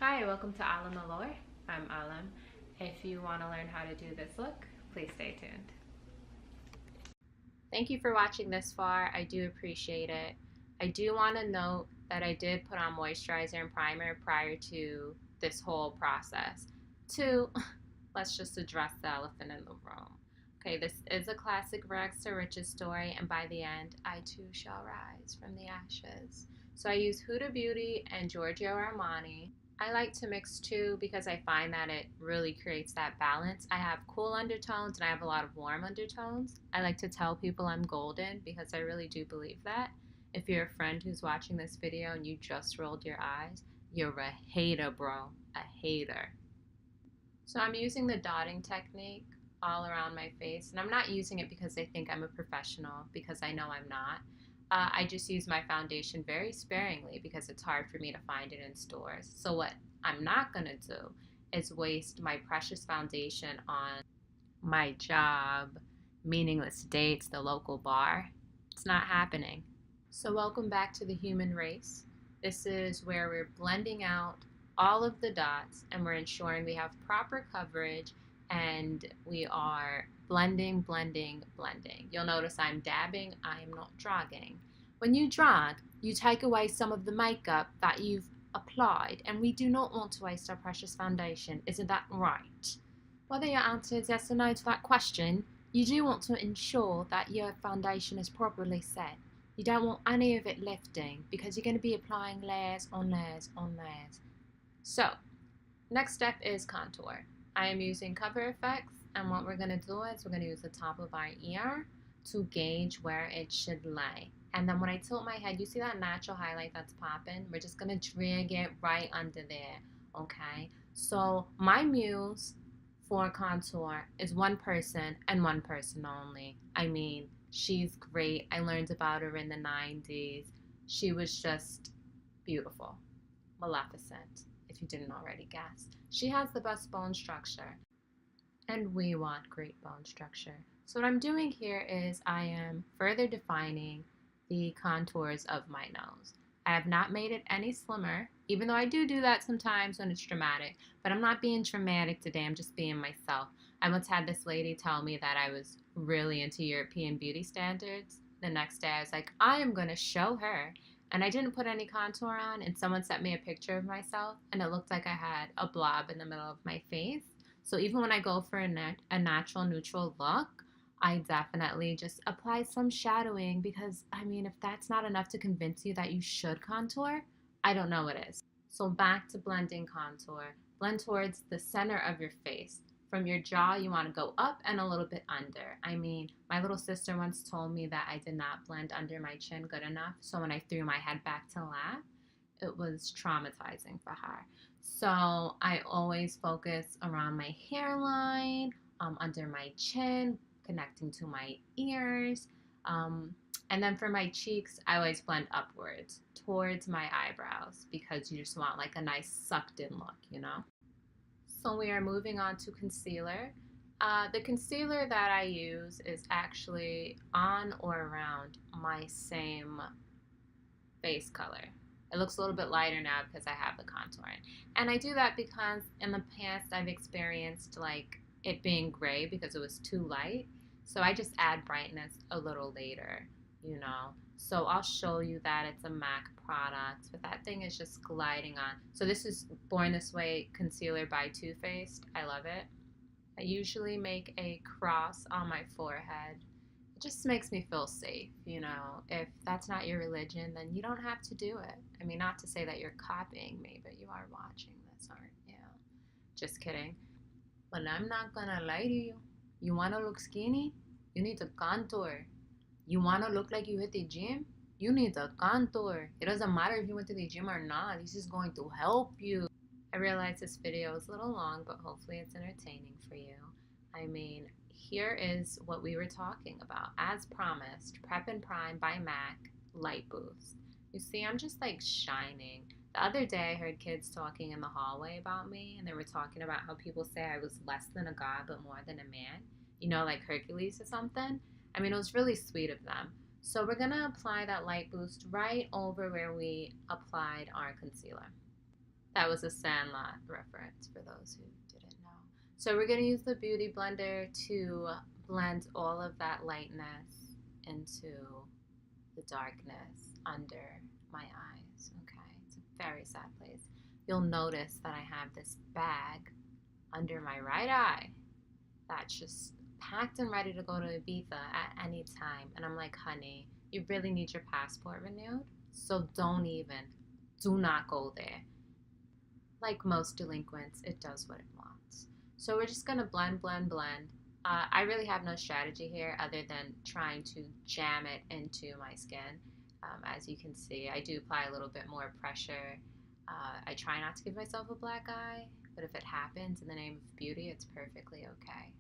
Hi, welcome to Alam Allure. I'm Alam. If you want to learn how to do this look, please stay tuned. Thank you for watching this far. I do appreciate it. I do want to note that I did put on moisturizer and primer prior to this whole process. Two, let's just address the elephant in the room. Okay, this is a classic rags to riches story, and by the end, I too shall rise from the ashes. So I use Huda Beauty and Giorgio Armani. I like to mix two because I find that it really creates that balance. I have cool undertones and I have a lot of warm undertones. I like to tell people I'm golden because I really do believe that. If you're a friend who's watching this video and you just rolled your eyes, you're a hater, bro. A hater. So I'm using the dotting technique all around my face, and I'm not using it because I think I'm a professional, because I know I'm not. I just use my foundation very sparingly because it's hard for me to find it in stores. So what I'm not going to do is waste my precious foundation on my job, meaningless dates, the local bar. It's not happening. So welcome back to the human race. This is where we're blending out all of the dots and we're ensuring we have proper coverage and we are blending, blending, blending. You'll notice I'm dabbing, I am not dragging. When you drag, you take away some of the makeup that you've applied, and we do not want to waste our precious foundation. Isn't that right? Whether your answer is yes or no to that question, you do want to ensure that your foundation is properly set. You don't want any of it lifting because you're going to be applying layers on layers on layers. So, next step is contour. I am using Cover FX, and what we're going to do is we're going to use the top of our ear to gauge where it should lay. And then when I tilt my head, you see that natural highlight that's popping? We're just going to drag it right under there, okay? So my muse for contour is one person and one person only. I mean, she's great. I learned about her in the 90s. She was just beautiful. Maleficent, if you didn't already guess. She has the best bone structure, and we want great bone structure. So what I'm doing here is I am further defining the contours of my nose. I have not made it any slimmer, even though I do that sometimes when it's dramatic, but I'm not being dramatic today, I'm just being myself. I once had this lady tell me that I was really into European beauty standards. The next day I was like, I am going to show her. And I didn't put any contour on, and someone sent me a picture of myself, and it looked like I had a blob in the middle of my face. So even when I go for a natural neutral look, I definitely just apply some shadowing because, I mean, if that's not enough to convince you that you should contour, I don't know what is. So back to blending contour. Blend towards the center of your face. From your jaw, you want to go up and a little bit under. I mean, my little sister once told me that I did not blend under my chin good enough, so when I threw my head back to laugh, it was traumatizing for her. So I always focus around my hairline, under my chin, connecting to my ears. And then for my cheeks, I always blend upwards towards my eyebrows because you just want like a nice sucked in look, you know? So we are moving on to concealer. The concealer that I use is actually on or around my same face color. It looks a little bit lighter now because I have the contouring. And I do that because in the past I've experienced like it being gray because it was too light. So I just add brightness a little later, you know. So I'll show you that it's a MAC product, but that thing is just gliding on. So this is Born This Way concealer by Too Faced. I love it. I usually make a cross on my forehead. It just makes me feel safe, you know. If that's not your religion, then you don't have to do it. I mean, not to say that you're copying me, but you are watching this, aren't you? Just kidding. But I'm not gonna lie to you. You wanna look skinny? You need to contour. You wanna look like you hit the gym? You need to contour. It doesn't matter if you went to the gym or not. This is going to help you. I realize this video is a little long, but hopefully it's entertaining for you. I mean, here is what we were talking about. As promised, Prep and Prime by MAC Light Boost. You see, I'm just like shining. The other day, I heard kids talking in the hallway about me, and they were talking about how people say I was less than a god, but more than a man. You know, like Hercules or something. I mean, it was really sweet of them. So we're going to apply that light boost right over where we applied our concealer. That was a Sandlot reference for those who didn't know. So we're going to use the Beauty Blender to blend all of that lightness into the darkness under my eyes. Okay, it's a very sad place. You'll notice that I have this bag under my right eye that's just packed and ready to go to Ibiza at any time. And I'm like, honey, you really need your passport renewed? So do not go there. Like most delinquents, it does what it wants. So we're just gonna blend, blend, blend. I really have no strategy here other than trying to jam it into my skin. As you can see, I do apply a little bit more pressure. I try not to give myself a black eye, but if it happens in the name of beauty, it's perfectly okay.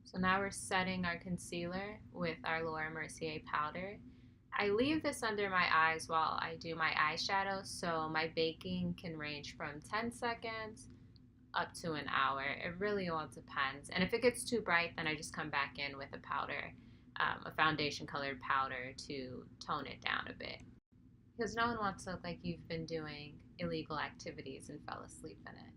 So now we're setting our concealer with our Laura Mercier powder. I leave this under my eyes while I do my eyeshadow, so my baking can range from 10 seconds up to an hour. It really all depends. And if it gets too bright, then I just come back in with a powder, a foundation colored powder to tone it down a bit. Because no one wants to look like you've been doing illegal activities and fell asleep in it.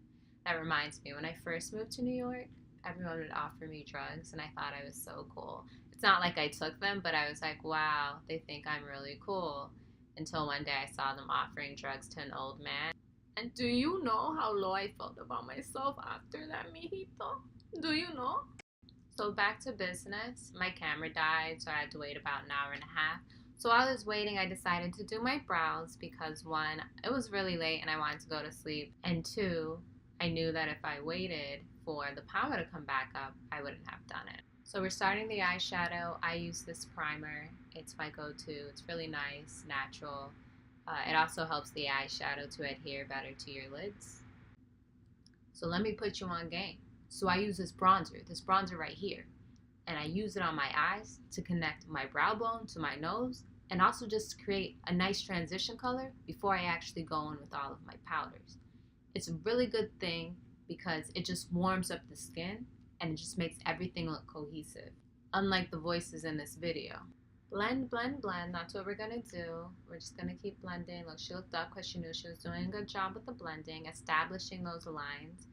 That reminds me, when I first moved to New York, everyone would offer me drugs, and I thought I was so cool. It's not like I took them, but I was like, wow, they think I'm really cool. Until one day I saw them offering drugs to an old man. And do you know how low I felt about myself after that, mijito? Do you know? So back to business. My camera died, so I had to wait about an hour and a half. So while I was waiting, I decided to do my brows because one, it was really late and I wanted to go to sleep, and two, I knew that if I waited for the powder to come back up, I wouldn't have done it. So we're starting the eyeshadow. I use this primer. It's my go-to. It's really nice, natural. It also helps the eyeshadow to adhere better to your lids. So let me put you on game. So I use this bronzer right here, and I use it on my eyes to connect my brow bone to my nose, and also just to create a nice transition color before I actually go in with all of my powders. It's a really good thing because it just warms up the skin and it just makes everything look cohesive, unlike the voices in this video. Blend, blend, blend. That's what we're going to do. We're just going to keep blending. Look, she looked up because she knew she was doing a good job with the blending, establishing those lines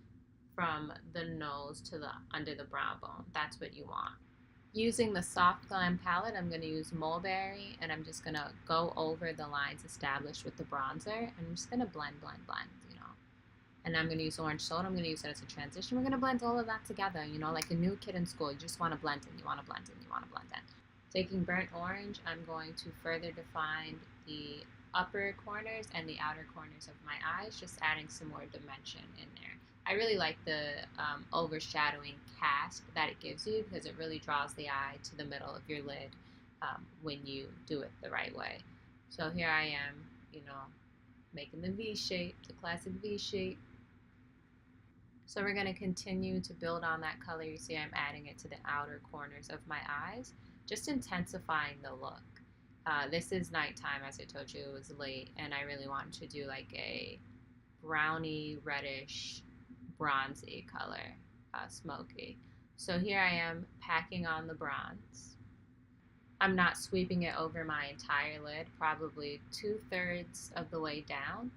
from the nose to the under the brow bone. That's what you want. Using the Soft Glam palette, I'm going to use Mulberry, and I'm just going to go over the lines established with the bronzer, and I'm just going to blend, blend, blend, you know. And I'm going to use Orange Soda. I'm going to use it as a transition. We're going to blend all of that together, you know, like a new kid in school. You just want to blend in, you want to blend in, you want to blend in. Taking Burnt Orange, I'm going to further define the upper corners and the outer corners of my eyes, just adding some more dimension in there. I really like the overshadowing cast that it gives you because it really draws the eye to the middle of your lid when you do it the right way. So here I am, you know, making the V shape, the classic V shape. So we're going to continue to build on that color. You see I'm adding it to the outer corners of my eyes, just intensifying the look. This is nighttime, as I told you, it was late, and I really wanted to do like a browny, reddish, bronzy color, smoky. So here I am packing on the bronze. I'm not sweeping it over my entire lid, probably 2/3 of the way down,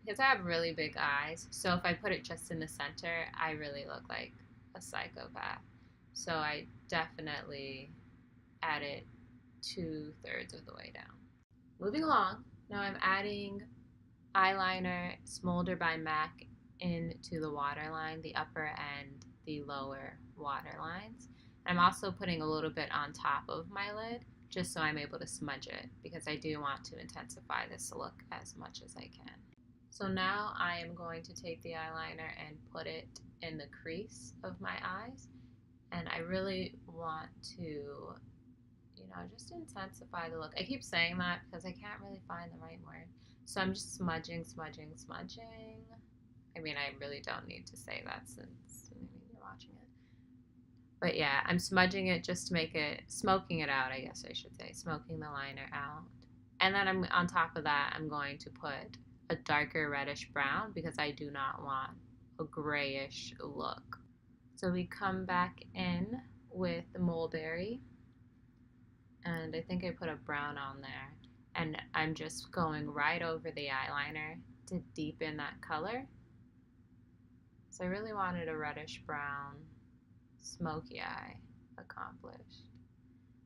because I have really big eyes. So if I put it just in the center, I really look like a psychopath. So I definitely add it 2/3 of the way down. Moving along, now I'm adding eyeliner Smolder by MAC into the waterline, the upper and the lower waterlines. I'm also putting a little bit on top of my lid just so I'm able to smudge it because I do want to intensify this look as much as I can. So now I am going to take the eyeliner and put it in the crease of my eyes, and I really want to, you know, just intensify the look. I keep saying that because I can't really find the right word. So I'm just smudging, smudging, smudging. I mean, I really don't need to say that since you're watching it. But yeah, I'm smudging it just to make it, smoking it out, I guess I should say, smoking the liner out. And then I'm on top of that, I'm going to put a darker reddish brown because I do not want a grayish look. So we come back in with the Mulberry, and I think I put a brown on there, and I'm just going right over the eyeliner to deepen that color. So I really wanted a reddish brown smoky eye accomplished.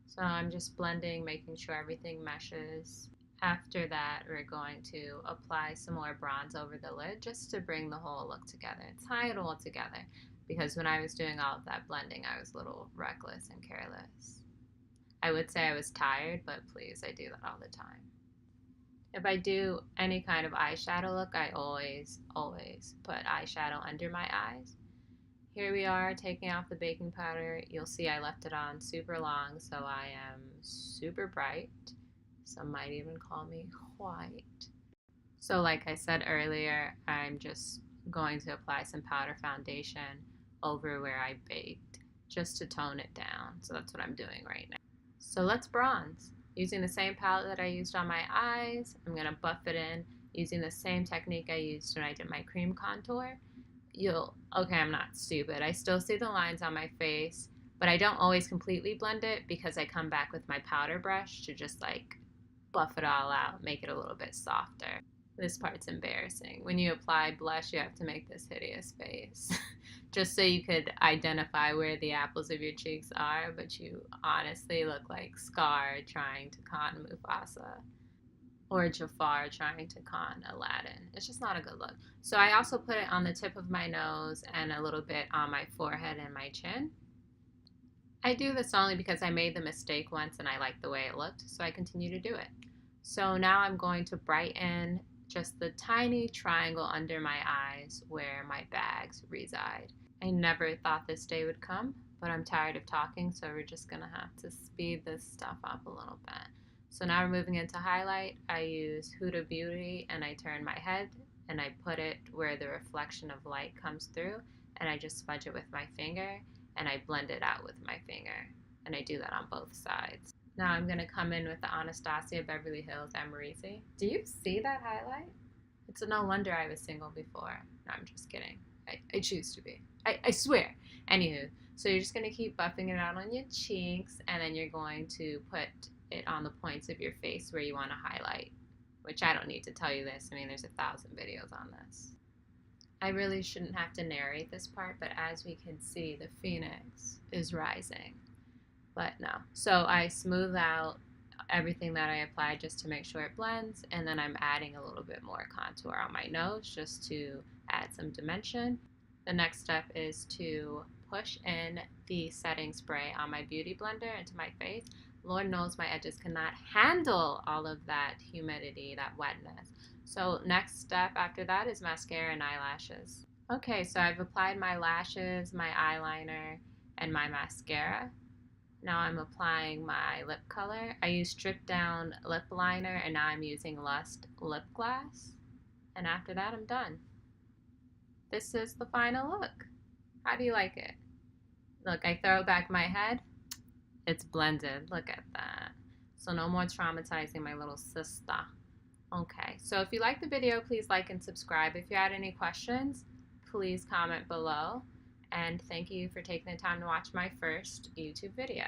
So I'm just blending, making sure everything meshes. After that, we're going to apply some more bronze over the lid just to bring the whole look together, tie it all together. Because when I was doing all of that blending, I was a little reckless and careless. I would say I was tired, but please, I do that all the time. If I do any kind of eyeshadow look, I always put eyeshadow under my eyes. Here we are taking off the baking powder. You'll see I left it on super long, so I am super bright. Some might even call me white. So like I said earlier, I'm just going to apply some powder foundation over where I baked just to tone it down. So that's what I'm doing right now. So let's bronze. Using the same palette that I used on my eyes, I'm going to buff it in using the same technique I used when I did my cream contour. Okay, I'm not stupid. I still see the lines on my face, but I don't always completely blend it because I come back with my powder brush to just like buff it all out, make it a little bit softer. This part's embarrassing. When you apply blush, you have to make this hideous face just so you could identify where the apples of your cheeks are, but you honestly look like Scar trying to con Mufasa or Jafar trying to con Aladdin. It's just not a good look. So I also put it on the tip of my nose and a little bit on my forehead and my chin. I do this only because I made the mistake once and I liked the way it looked, so I continue to do it. So now I'm going to brighten just the tiny triangle under my eyes where my bags reside. I never thought this day would come, but I'm tired of talking, so we're just gonna have to speed this stuff up a little bit. So now we're moving into highlight. I use Huda Beauty and I turn my head and I put it where the reflection of light comes through, and I just smudge it with my finger and I blend it out with my finger, and I do that on both sides. Now I'm going to come in with the Anastasia Beverly Hills Amrezy. Do you see that highlight? It's no wonder I was single before. No, I'm just kidding. I choose to be. I swear. Anywho, so you're just going to keep buffing it out on your cheeks, and then you're going to put it on the points of your face where you want to highlight, which I don't need to tell you this. I mean, there's 1,000 videos on this. I really shouldn't have to narrate this part, but as we can see, the phoenix is rising. But no. So I smooth out everything that I applied just to make sure it blends, and then I'm adding a little bit more contour on my nose just to add some dimension. The next step is to push in the setting spray on my beauty blender into my face. Lord knows my edges cannot handle all of that humidity, that wetness. So next step after that is mascara and eyelashes. Okay, so I've applied my lashes, my eyeliner, and my mascara. Now I'm applying my lip color. I use stripped down lip liner, and now I'm using Lust lip gloss. And after that, I'm done. This is the final look. How do you like it? Look, I throw back my head. It's blended. Look at that. So no more traumatizing my little sister. Okay, so if you liked the video, please like and subscribe. If you had any questions, please comment below. And thank you for taking the time to watch my first YouTube video.